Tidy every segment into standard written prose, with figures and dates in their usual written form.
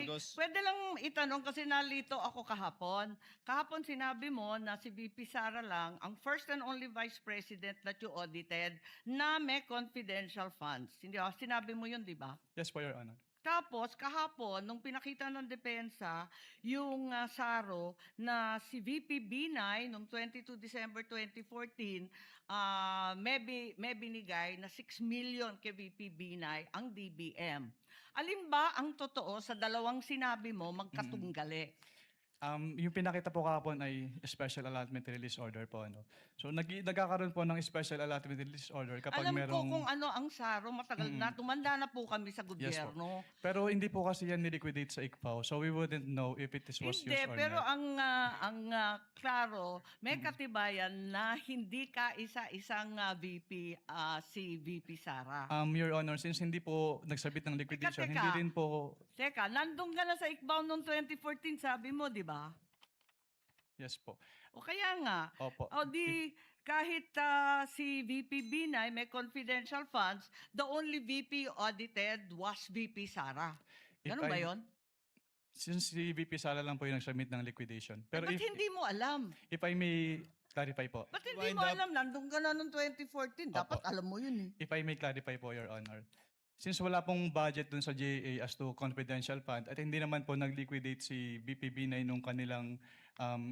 Marcos. pwede lang itanong kasi nalito ako kahapon. Kahapon sinabi mo na si VP Sara lang ang first and only vice president that you audited na may confidential funds. Hindi ba? Sinabi mo yun, di ba? Yes po, Your Honor. Tapos kahapon, nung pinakita ng depensa yung SARO na si VP Binay noong 22 December 2014, may binigay na 6 million kay VP Binay ang DBM. Alin ba ang totoo sa dalawang sinabi mo magkatunggali? Yung pinakita po kahapon ay special allotment release order po. Ano. So nagkakaroon po ng special allotment release order kapag Alam ko merong... kung ano ang SARO, matagal na, tumanda na po kami sa Yes po. gobyerno. Pero hindi po kasi yan niliquidate sa ICFAO. So we wouldn't know if it was used Hindi, or pero not. ang klaro, may katibayan na hindi ka isa-isang VP, si VP Sara. Your Honor, since hindi po nagsabit ng liquidation, Teka. hindi rin po... Teka, nandun ka na sa ICBAO noong 2014, sabi mo, di ba? Yes po. O kaya nga, Opo. o di kahit si VP Binay may confidential funds, the only VP audited was VP Sara. Ganun If ba I- yun? Since si VP Sala lang po yung nagsubmit ng liquidation. Pero Ba't hindi mo alam? if I may clarify po, Ba't hindi Wind mo up. alam? Nandun ka na noong 2014. Dapat Opo. alam mo yun eh. if I may clarify po, Your Honor. Since wala pong budget dun sa GAA as to confidential fund at hindi naman po nag-liquidate si VP Binay nung kanilang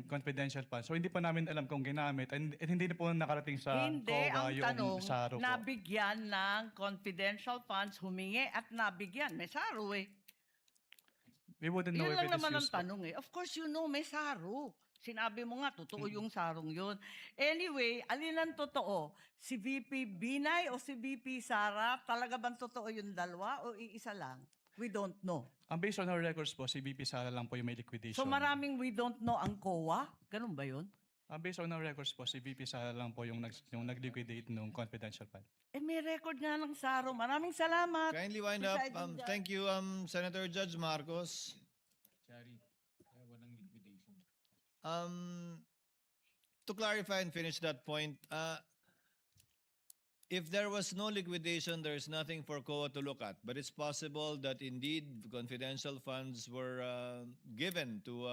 confidential fund. So hindi pa namin alam kung ginamit at hindi na po nakarating sa Hindi, COA ang yung tanong, SARO po. nabigyan ng confidential funds, humingi at nabigyan. May SARO eh. We wouldn't know Yun if lang it is naman ang used po. tanong eh. Of course, you know, may SARO. Sinabi mo nga, totoo yung sarong yun. Anyway, alin ang totoo? Si VP Binay o si VP Sara? Talaga bang totoo yung dalawa o iisa lang? We don't know. Based on our records po, si VP Sala lang po yung may liquidation. So maraming we don't know ang COA? Ganun ba yun? Based on our records po, si VP Sala lang po yung nag-liquidate nung confidential fund. Eh may record nga ng SARO. Maraming salamat. Kindly wind up. Presiding Judge. Thank you, Senator Judge Marcos. To clarify and finish that point, if there was no liquidation, there is nothing for COA to look at. But it's possible that indeed confidential funds were given to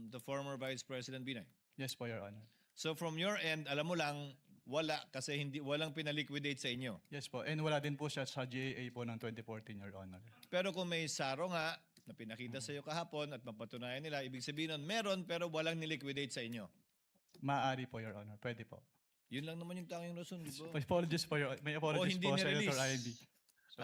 the former Vice President Binay. Yes po, Your Honor. So from your end, alam mo lang, wala kasi walang pinaliquidate sa inyo. Yes po. And wala din po siya sa GAA po ng 2014, Your Honor. Pero kung may SARO nga, na pinakita sa iyo kahapon at mapatunayan nila, ibig sabihin nun, meron pero walang niliquidate sa inyo. Maaari po, Your Honor. Pwede po. Yun lang naman yung tanging rason, di ba? Apologies po, Your Honor. May apologies hindi po, Senator nirelease. IB. So,